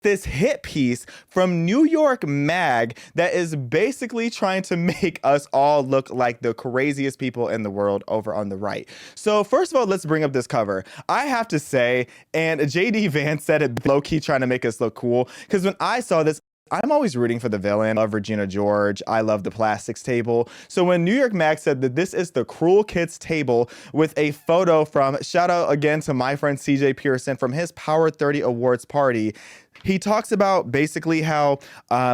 this hit piece from New York Mag that is basically trying to make us all look like the craziest people in the world over on the right. So first of all, let's bring up this cover. I have to say, and JD Vance said it low-key trying to make us look cool, because when I saw this, I'm always rooting for the villain. I love Regina George. I love the plastics table. So when New York Mag said that this is the Cruel Kids table with a photo from, shout out again to my friend CJ Pearson from his Power 30 Awards party, he talks about basically how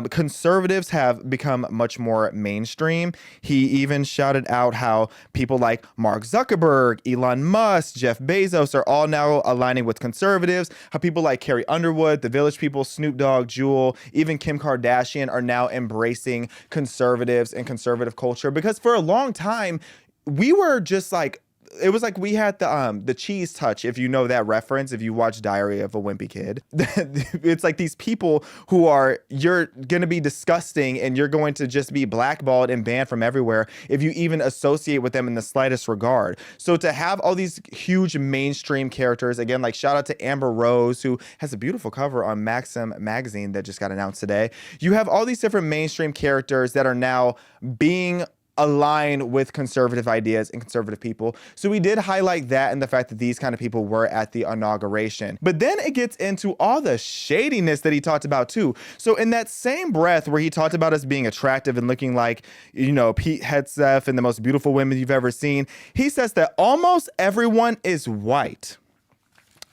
conservatives have become much more mainstream. He even shouted out how people like Mark Zuckerberg, Elon Musk, Jeff Bezos are all now aligning with conservatives. How people like Carrie Underwood, The Village People, Snoop Dogg, Jewel, even Kim Kardashian are now embracing conservatives and conservative culture. Because for a long time, we were just like, it was like we had the cheese touch, if you know that reference, if you watch Diary of a Wimpy Kid. It's like these people who are, you're going to be disgusting and you're going to just be blackballed and banned from everywhere if you even associate with them in the slightest regard. So to have all these huge mainstream characters, again, like shout out to Amber Rose, who has a beautiful cover on Maxim magazine that just got announced today. You have all these different mainstream characters that are now being align with conservative ideas and conservative people. So we did highlight that and the fact that these kind of people were at the inauguration. But then it gets into all the shadiness that he talked about too. So in that same breath where he talked about us being attractive and looking like, you know, Pete Hegseth and the most beautiful women you've ever seen, he says that almost everyone is white.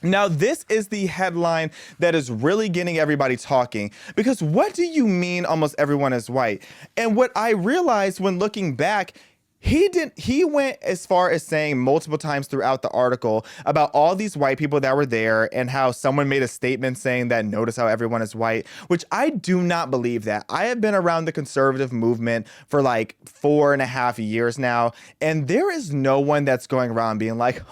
Now, this is the headline that is really getting everybody talking, because what do you mean almost everyone is white? And what I realized when looking back, he went as far as saying multiple times throughout the article about all these white people that were there and how someone made a statement saying that notice how everyone is white, which I do not believe that. I have been around the conservative movement for like 4.5 years now, and there is no one that's going around being like,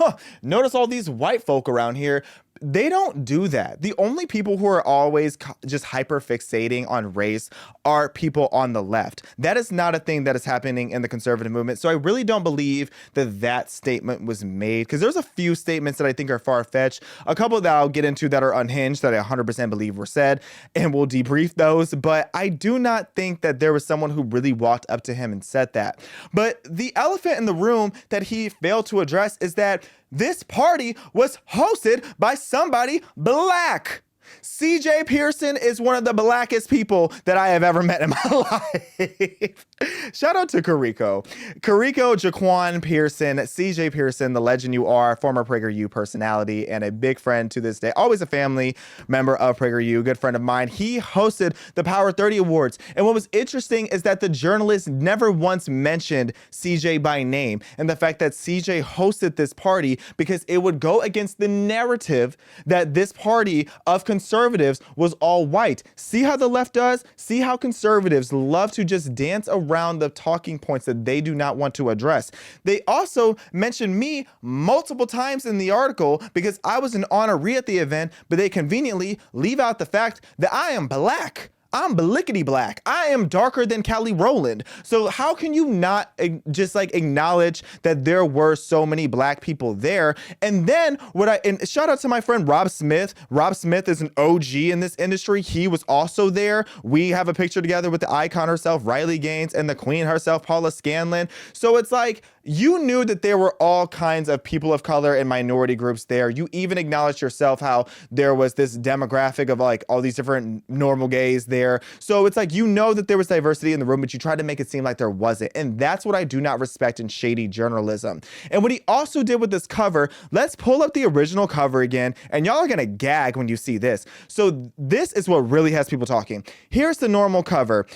notice all these white folk around here. They don't do that. The only people who are always just hyper fixating on race are people on the left. That is not a thing that is happening in the conservative movement. So I really don't believe that that statement was made, because there's a few statements that I think are far-fetched, a couple that I'll get into that are unhinged that I 100% believe were said, and we'll debrief those. But I do not think that there was someone who really walked up to him and said that. But the elephant in the room that he failed to address is that this party was hosted by somebody black. CJ Pearson is one of the blackest people that I have ever met in my life. Shout out to Carrico Jaquan Pearson, CJ Pearson, the legend you are, former PragerU personality and a big friend to this day, always a family member of PragerU, good friend of mine. He hosted the Power 30 Awards. And what was interesting is that the journalist never once mentioned CJ by name, and the fact that CJ hosted this party because it would go against the narrative that this party of conservatives was all white. See how the left does? See how conservatives love to just dance around the talking points that they do not want to address. They also mentioned me multiple times in the article because I was an honoree at the event, but they conveniently leave out the fact that I am black. I'm blickety black. I am darker than Kelly Rowland. So how can you not just like acknowledge that there were so many black people there? And then and shout out to my friend Rob Smith. Rob Smith is an OG in this industry. He was also there. We have a picture together with the icon herself, Riley Gaines, and the queen herself, Paula Scanlon. So it's like, you knew that there were all kinds of people of color and minority groups there. You even acknowledged yourself how there was this demographic of like all these different normal gays there. So it's like, you know that there was diversity in the room, but you tried to make it seem like there wasn't. And that's what I do not respect in shady journalism. And what he also did with this cover, let's pull up the original cover again, and y'all are gonna gag when you see this. So this is what really has people talking. Here's the normal cover,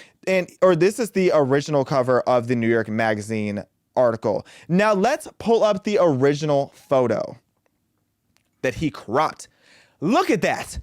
or this is the original cover of the New York Magazine article. Now let's pull up the original photo that he cropped. Look at that.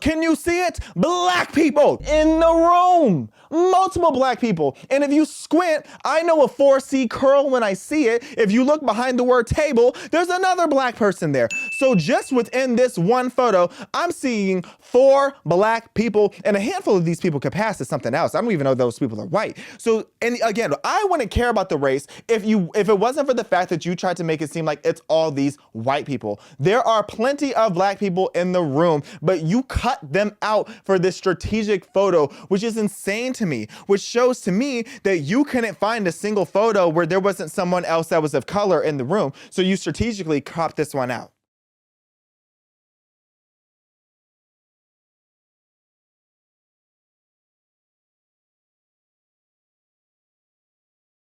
Can you see it? Black people in the room. multiple black people. And if you squint, I know a 4C curl when I see it. If you look behind the word table, there's another black person there. So just within this one photo, I'm seeing 4 black people, and a handful of these people could pass as something else. I don't even know if those people are white. So, and again, I wouldn't care about the race if it wasn't for the fact that you tried to make it seem like it's all these white people. There are plenty of black people in the room, but you cut them out for this strategic photo, which is insane to me, which shows to me that you couldn't find a single photo where there wasn't someone else that was of color in the room. So you strategically cropped this one out.